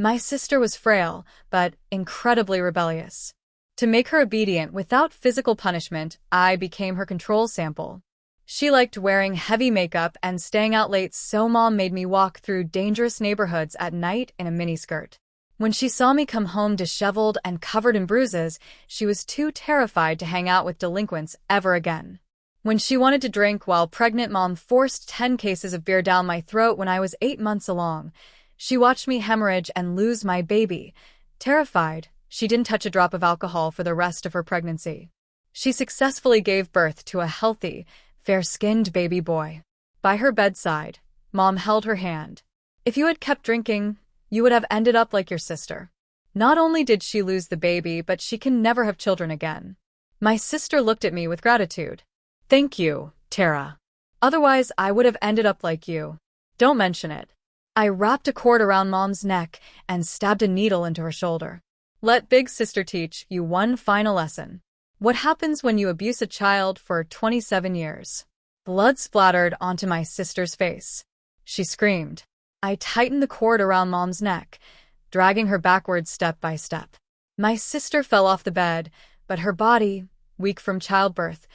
My sister was frail, but incredibly rebellious. To make her obedient without physical punishment, I became her control sample. She liked wearing heavy makeup and staying out late, so Mom made me walk through dangerous neighborhoods at night in a miniskirt. When she saw me come home disheveled and covered in bruises, she was too terrified to hang out with delinquents ever again. When she wanted to drink while pregnant, Mom forced 10 cases of beer down my throat when I was 8 months along. She watched me hemorrhage and lose my baby. Terrified, she didn't touch a drop of alcohol for the rest of her pregnancy. She successfully gave birth to a healthy, fair-skinned baby boy. By her bedside, Mom held her hand. If you had kept drinking, you would have ended up like your sister. Not only did she lose the baby, but she can never have children again. My sister looked at me with gratitude. Thank you, Tara. Otherwise, I would have ended up like you. Don't mention it. I wrapped a cord around Mom's neck and stabbed a needle into her shoulder. Let Big Sister teach you one final lesson. What happens when you abuse a child for 27 years? Blood splattered onto my sister's face. She screamed. I tightened the cord around Mom's neck, dragging her backwards step by step. My sister fell off the bed, but her body, weak from childbirth,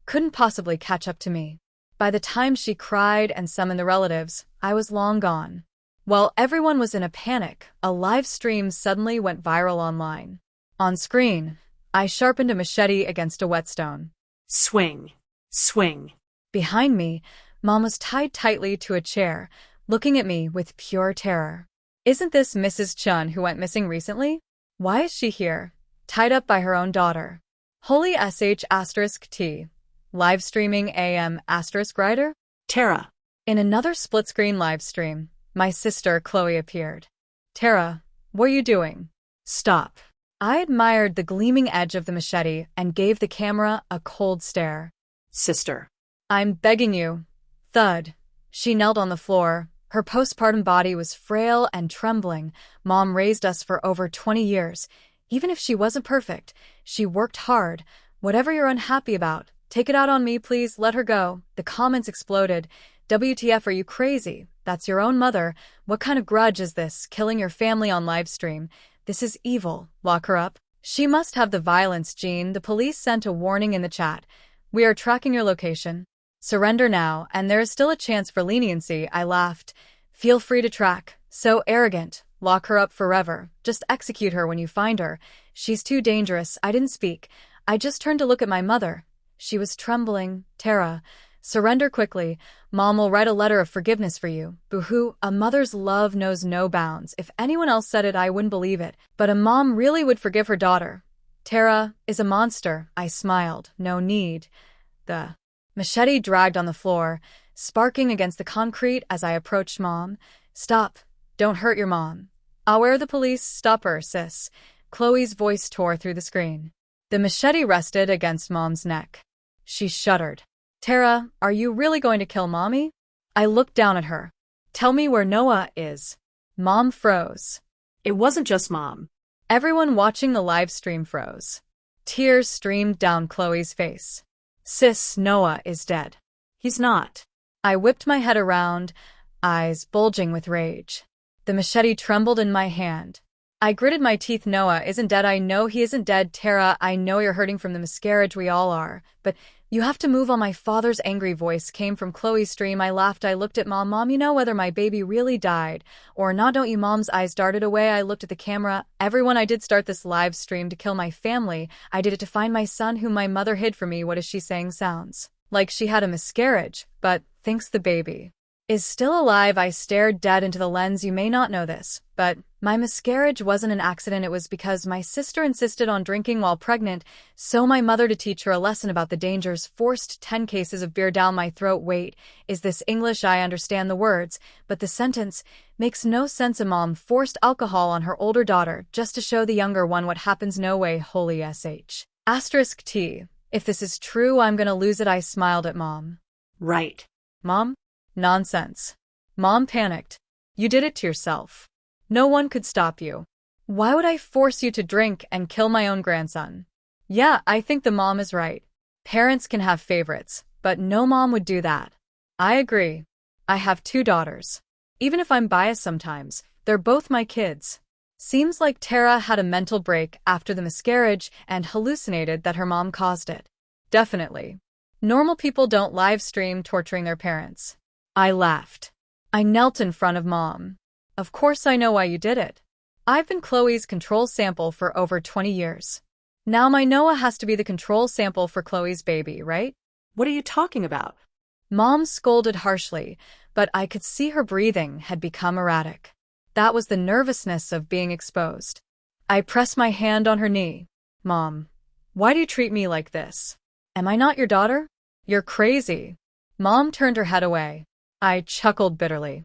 couldn't possibly catch up to me. By the time she cried and summoned the relatives, I was long gone. While everyone was in a panic, a live stream suddenly went viral online. On screen, I sharpened a machete against a whetstone. Swing. Swing. Behind me, Mom was tied tightly to a chair, looking at me with pure terror. Isn't this Mrs. Chun who went missing recently? Why is she here, tied up by her own daughter? Holy sh*t. Live streaming AM *writer? Tara. In another split-screen live stream, my sister Chloe appeared. Tara, what are you doing? Stop. I admired the gleaming edge of the machete and gave the camera a cold stare. Sister. I'm begging you. Thud. She knelt on the floor. Her postpartum body was frail and trembling. Mom raised us for over 20 years. Even if she wasn't perfect, she worked hard. Whatever you're unhappy about, take it out on me, please. Let her go. The comments exploded. WTF, are you crazy? That's your own mother. What kind of grudge is this? Killing your family on live stream. This is evil. Lock her up. She must have the violence gene. The police sent a warning in the chat. We are tracking your location. Surrender now, and there is still a chance for leniency. I laughed. Feel free to track. So arrogant. Lock her up forever. Just execute her when you find her. She's too dangerous. I didn't speak. I just turned to look at my mother. She was trembling. Tara, surrender quickly. Mom will write a letter of forgiveness for you. Boo-hoo, a mother's love knows no bounds. If anyone else said it, I wouldn't believe it. But a mom really would forgive her daughter. Tara is a monster. I smiled. No need. The machete dragged on the floor, sparking against the concrete as I approached Mom. Stop. Don't hurt your mom. I'll wear the police. Stop her, sis. Chloe's voice tore through the screen. The machete rested against Mom's neck. She shuddered. Tara, are you really going to kill Mommy? I looked down at her. Tell me where Noah is. Mom froze. It wasn't just Mom. Everyone watching the live stream froze. Tears streamed down Chloe's face. Sis, Noah is dead. He's not. I whipped my head around, eyes bulging with rage. The machete trembled in my hand. I gritted my teeth. Noah isn't dead. I know he isn't dead. Tara, I know you're hurting from the miscarriage. We all are. But you have to move on. My father's angry voice came from Chloe's stream. I laughed. I looked at Mom. Mom, you know whether my baby really died or not, don't you? Mom's eyes darted away. I looked at the camera. Everyone, I did start this live stream to kill my family. I did it to find my son whom my mother hid from me. What is she saying? Sounds like she had a miscarriage, but thinks the baby is still alive. I stared dead into the lens. You may not know this, but my miscarriage wasn't an accident. It was because my sister insisted on drinking while pregnant, so my mother, to teach her a lesson about the dangers, forced 10 cases of beer down my throat. Wait, is this English? I understand the words, but the sentence makes no sense. A mom forced alcohol on her older daughter just to show the younger one what happens. No way. Holy sh. *T. If this is true, I'm gonna lose it. I smiled at Mom. Right. Mom? Nonsense. Mom panicked. You did it to yourself. No one could stop you. Why would I force you to drink and kill my own grandson? Yeah, I think the mom is right. Parents can have favorites, but no mom would do that. I agree. I have 2 daughters. Even if I'm biased sometimes, they're both my kids. Seems like Tara had a mental break after the miscarriage and hallucinated that her mom caused it. Definitely. Normal people don't live stream torturing their parents. I laughed. I knelt in front of Mom. Of course I know why you did it. I've been Chloe's control sample for over 20 years. Now my Noah has to be the control sample for Chloe's baby, right? What are you talking about? Mom scolded harshly, but I could see her breathing had become erratic. That was the nervousness of being exposed. I pressed my hand on her knee. Mom, why do you treat me like this? Am I not your daughter? You're crazy. Mom turned her head away. I chuckled bitterly.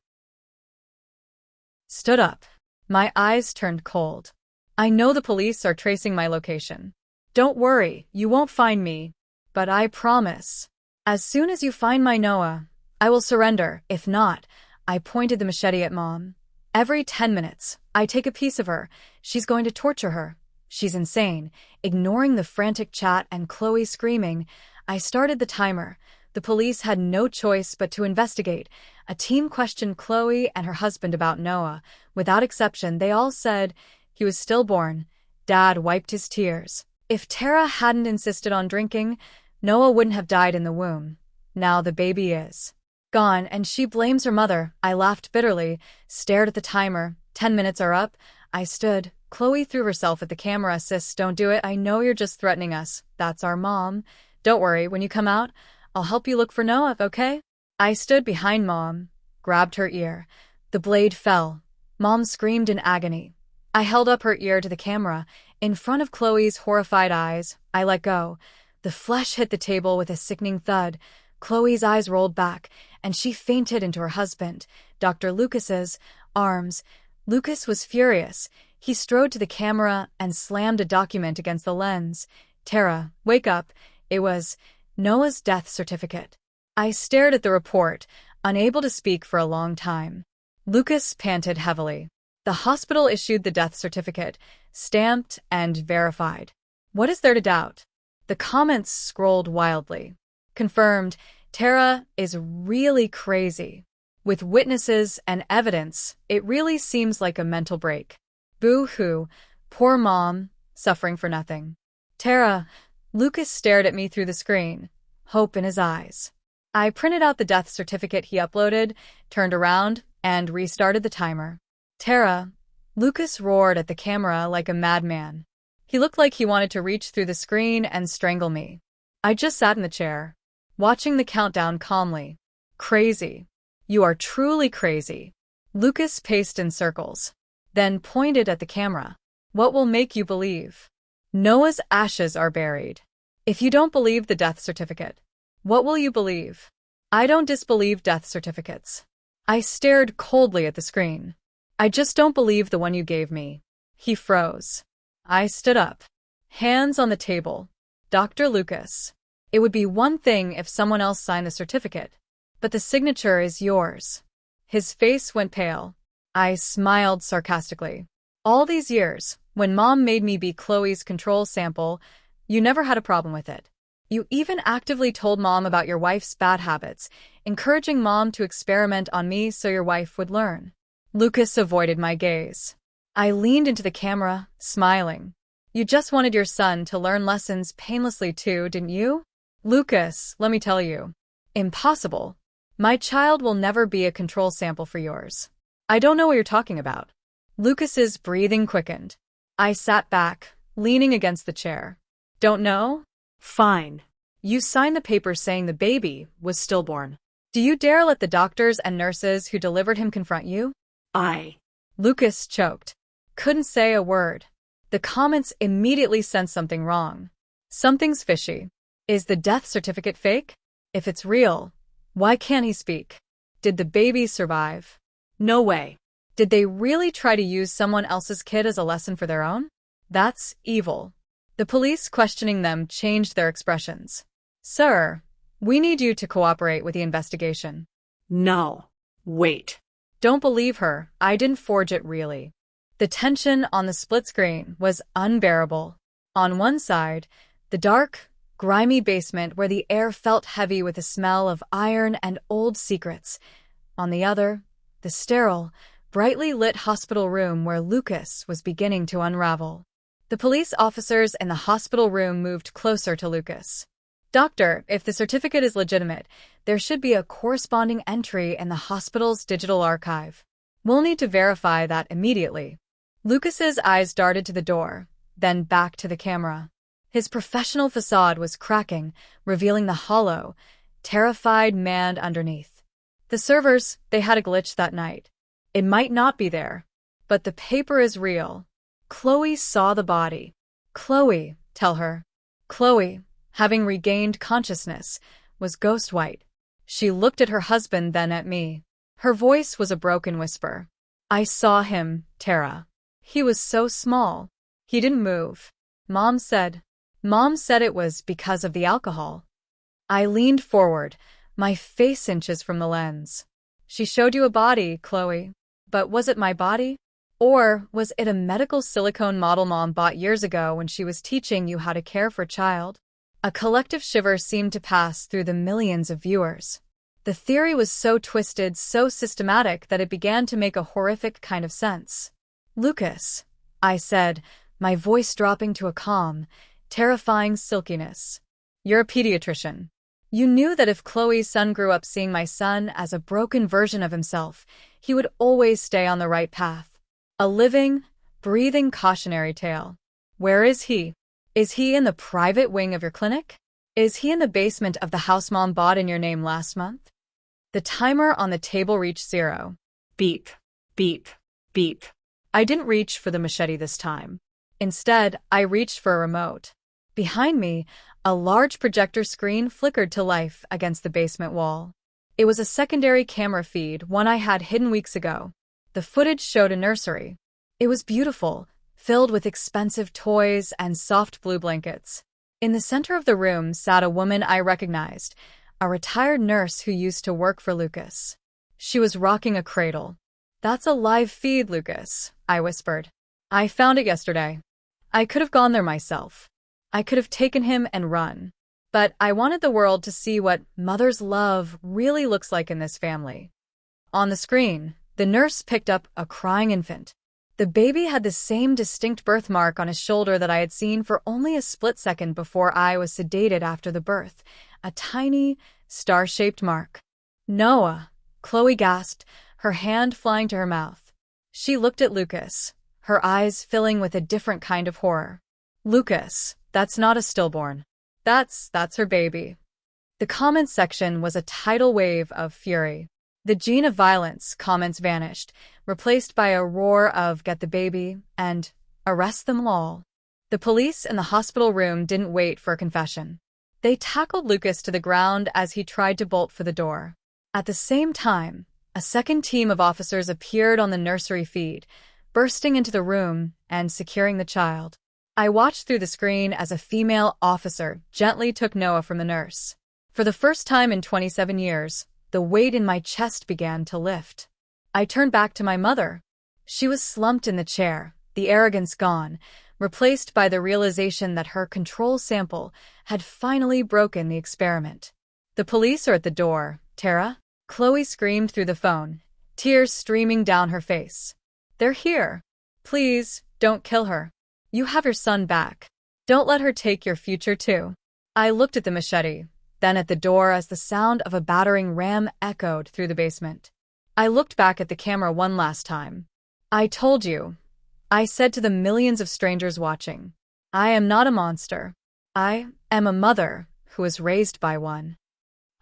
Stood up. My eyes turned cold. I know the police are tracing my location. Don't worry, you won't find me. But I promise. As soon as you find my Noah, I will surrender. If not, I pointed the machete at Mom. Every 10 minutes, I take a piece of her. She's going to torture her. She's insane. Ignoring the frantic chat and Chloe screaming, I started the timer. The police had no choice but to investigate. A team questioned Chloe and her husband about Noah. Without exception, they all said he was stillborn. Dad wiped his tears. If Tara hadn't insisted on drinking, Noah wouldn't have died in the womb. Now the baby is gone, and she blames her mother. I laughed bitterly, stared at the timer. 10 minutes are up. I stood. Chloe threw herself at the camera. Sis, don't do it. I know you're just threatening us. That's our mom. Don't worry, when you come out, I'll help you look for Noah, okay? I stood behind Mom, grabbed her ear. The blade fell. Mom screamed in agony. I held up her ear to the camera. In front of Chloe's horrified eyes, I let go. The flesh hit the table with a sickening thud. Chloe's eyes rolled back, and she fainted into her husband, Dr. Lucas's, arms. Lucas was furious. He strode to the camera and slammed a document against the lens. Tara, wake up. It was Noah's death certificate. I stared at the report, unable to speak for a long time. Lucas panted heavily. The hospital issued the death certificate, stamped and verified. What is there to doubt? The comments scrolled wildly. Confirmed, Tara is really crazy. With witnesses and evidence, it really seems like a mental break. Boo-hoo, poor Mom, suffering for nothing. Tara, Lucas stared at me through the screen, hope in his eyes. I printed out the death certificate he uploaded, turned around, and restarted the timer. Tara, Lucas roared at the camera like a madman. He looked like he wanted to reach through the screen and strangle me. I just sat in the chair, watching the countdown calmly. Crazy. You are truly crazy. Lucas paced in circles, then pointed at the camera. What will make you believe? Noah's ashes are buried. If you don't believe the death certificate, what will you believe? I don't disbelieve death certificates. I stared coldly at the screen. I just don't believe the one you gave me. He froze. I stood up, hands on the table. Dr. Lucas, it would be one thing if someone else signed the certificate, but the signature is yours. His face went pale. I smiled sarcastically. All these years, when Mom made me be Chloe's control sample, you never had a problem with it. You even actively told Mom about your wife's bad habits, encouraging Mom to experiment on me so your wife would learn. Lucas avoided my gaze. I leaned into the camera, smiling. You just wanted your son to learn lessons painlessly too, didn't you? Lucas, let me tell you. Impossible. My child will never be a control sample for yours. I don't know what you're talking about. Lucas's breathing quickened. I sat back, leaning against the chair. Don't know? Fine. You signed the paper saying the baby was stillborn. Do you dare let the doctors and nurses who delivered him confront you? Lucas choked. Couldn't say a word. The comments immediately sensed something wrong. Something's fishy. Is the death certificate fake? If it's real, why can't he speak? Did the baby survive? No way. Did they really try to use someone else's kid as a lesson for their own? That's evil. The police questioning them changed their expressions. Sir, we need you to cooperate with the investigation. No. Wait. Don't believe her. I didn't forge it really. The tension on the split screen was unbearable. On one side, the dark, grimy basement where the air felt heavy with the smell of iron and old secrets. On the other, the sterile, brightly lit hospital room where Lucas was beginning to unravel. The police officers in the hospital room moved closer to Lucas. "Doctor, if the certificate is legitimate, there should be a corresponding entry in the hospital's digital archive. We'll need to verify that immediately." Lucas's eyes darted to the door, then back to the camera. His professional facade was cracking, revealing the hollow, terrified man underneath. The servers, they had a glitch that night. It might not be there, but the paper is real. Chloe saw the body. Chloe, tell her. Chloe, having regained consciousness, was ghost white. She looked at her husband, then at me. Her voice was a broken whisper. "I saw him, Tara. He was so small. He didn't move. Mom said it was because of the alcohol." I leaned forward, my face inches from the lens. "She showed you a body, Chloe. But was it my body? Or was it a medical silicone model Mom bought years ago when she was teaching you how to care for a child?" A collective shiver seemed to pass through the millions of viewers. The theory was so twisted, so systematic, that it began to make a horrific kind of sense. "Lucas," I said, my voice dropping to a calm, terrifying silkiness. "You're a pediatrician. You knew that if Chloe's son grew up seeing my son as a broken version of himself, he would always stay on the right path. A living, breathing cautionary tale. Where is he? Is he in the private wing of your clinic? Is he in the basement of the house Mom bought in your name last month?" The timer on the table reached 0. Beep, beep, beep. I didn't reach for the machete this time. Instead, I reached for a remote. Behind me, a large projector screen flickered to life against the basement wall. It was a secondary camera feed, one I had hidden weeks ago. The footage showed a nursery. It was beautiful, filled with expensive toys and soft blue blankets. In the center of the room sat a woman I recognized, a retired nurse who used to work for Lucas. She was rocking a cradle. "That's a live feed, Lucas," I whispered. "I found it yesterday. I could have gone there myself. I could have taken him and run. But I wanted the world to see what mother's love really looks like in this family." On the screen, the nurse picked up a crying infant. The baby had the same distinct birthmark on his shoulder that I had seen for only a split second before I was sedated after the birth, a tiny, star-shaped mark. "Noah," Chloe gasped, her hand flying to her mouth. She looked at Lucas, her eyes filling with a different kind of horror. "Lucas, that's not a stillborn. That's her baby." The comments section was a tidal wave of fury. The gene of violence comments vanished, replaced by a roar of "get the baby" and "arrest them all." The police in the hospital room didn't wait for a confession. They tackled Lucas to the ground as he tried to bolt for the door. At the same time, a second team of officers appeared on the nursery feed, bursting into the room and securing the child. I watched through the screen as a female officer gently took Noah from the nurse. For the first time in 27 years, the weight in my chest began to lift. I turned back to my mother. She was slumped in the chair, the arrogance gone, replaced by the realization that her control sample had finally broken the experiment. "The police are at the door, Tara," Chloe screamed through the phone, tears streaming down her face. "They're here. Please, don't kill her. You have your son back. Don't let her take your future too." I looked at the machete, then at the door as the sound of a battering ram echoed through the basement. I looked back at the camera one last time. "I told you," I said to the millions of strangers watching. "I am not a monster. I am a mother who was raised by one."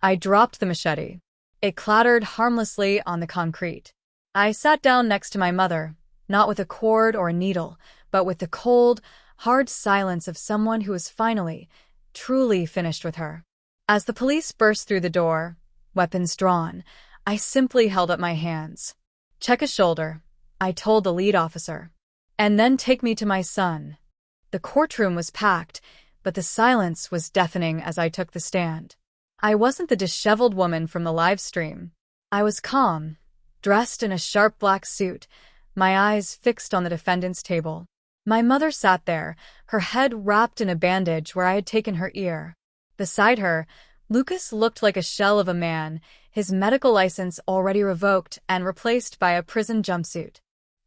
I dropped the machete. It clattered harmlessly on the concrete. I sat down next to my mother, not with a cord or a needle, but with the cold, hard silence of someone who is finally, truly finished with her. As the police burst through the door, weapons drawn, I simply held up my hands. "Check his shoulder," I told the lead officer. "And then take me to my son." The courtroom was packed, but the silence was deafening as I took the stand. I wasn't the disheveled woman from the live stream. I was calm, dressed in a sharp black suit, my eyes fixed on the defendant's table. My mother sat there, her head wrapped in a bandage where I had taken her ear. Beside her, Lucas looked like a shell of a man, his medical license already revoked and replaced by a prison jumpsuit.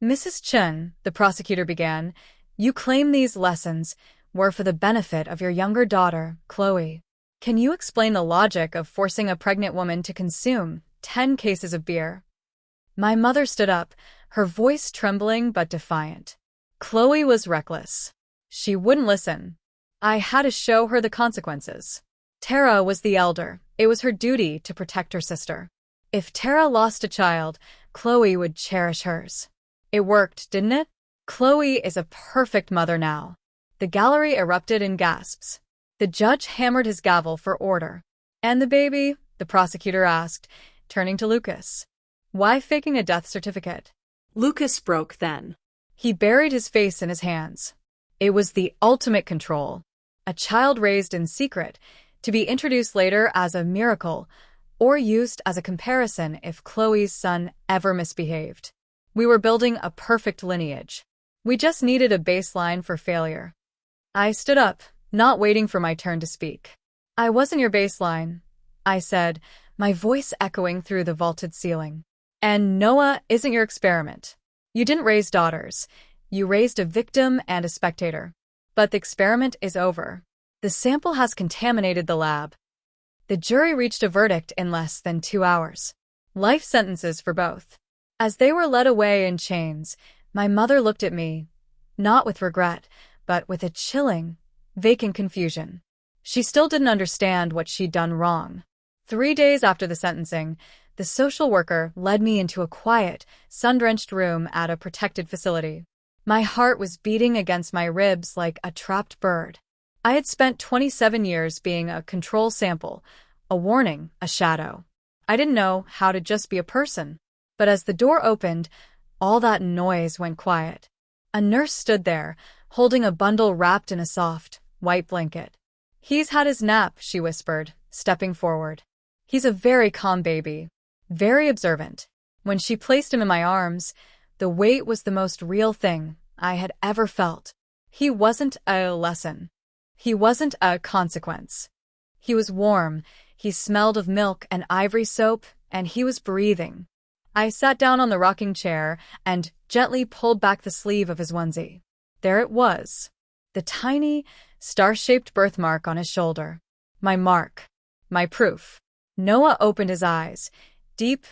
Mrs. Chun, the prosecutor began, you claim these lessons were for the benefit of your younger daughter, Chloe. Can you explain the logic of forcing a pregnant woman to consume 10 cases of beer? My mother stood up, her voice trembling but defiant. Chloe was reckless. She wouldn't listen. I had to show her the consequences. Tara was the elder. It was her duty to protect her sister. If Tara lost a child, Chloe would cherish hers. It worked, didn't it? Chloe is a perfect mother now. The gallery erupted in gasps. The judge hammered his gavel for order. And the baby? The prosecutor asked, turning to Lucas. Why faking a death certificate? Lucas broke then. He buried his face in his hands. It was the ultimate control. A child raised in secret, to be introduced later as a miracle, or used as a comparison if Chloe's son ever misbehaved. We were building a perfect lineage. We just needed a baseline for failure. I stood up, not waiting for my turn to speak. I wasn't your baseline, I said, my voice echoing through the vaulted ceiling. And Noah isn't your experiment. You didn't raise daughters. You raised a victim and a spectator. But the experiment is over. The sample has contaminated the lab. The jury reached a verdict in less than 2 hours. Life sentences for both. As they were led away in chains, my mother looked at me, not with regret, but with a chilling, vacant confusion. She still didn't understand what she'd done wrong. 3 days after the sentencing, the social worker led me into a quiet, sun-drenched room at a protected facility. My heart was beating against my ribs like a trapped bird. I had spent 27 years being a control sample, a warning, a shadow. I didn't know how to just be a person. But as the door opened, all that noise went quiet. A nurse stood there, holding a bundle wrapped in a soft, white blanket. He's had his nap, she whispered, stepping forward. He's a very calm baby, very observant. When she placed him in my arms, the weight was the most real thing I had ever felt. He wasn't a lesson. He wasn't a consequence. He was warm, he smelled of milk and ivory soap, and he was breathing. I sat down on the rocking chair and gently pulled back the sleeve of his onesie. There it was, the tiny, star-shaped birthmark on his shoulder. My mark. My proof. Noah opened his eyes, deep,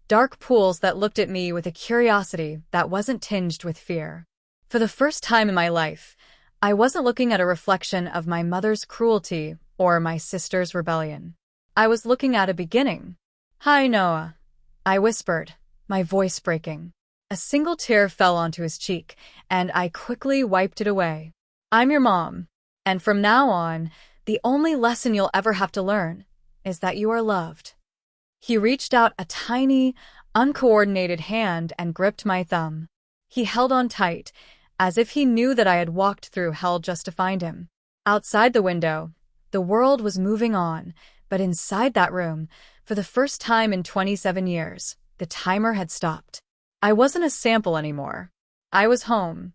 dark pools that looked at me with a curiosity that wasn't tinged with fear. For the first time in my life, I wasn't looking at a reflection of my mother's cruelty or my sister's rebellion. I was looking at a beginning. Hi, Noah, I whispered, my voice breaking. A single tear fell onto his cheek, and I quickly wiped it away. I'm your mom, and from now on, the only lesson you'll ever have to learn is that you are loved. He reached out a tiny, uncoordinated hand and gripped my thumb. He held on tight, as if he knew that I had walked through hell just to find him. Outside the window, the world was moving on, but inside that room, for the first time in 27 years, the timer had stopped. I wasn't a sample anymore. I was home.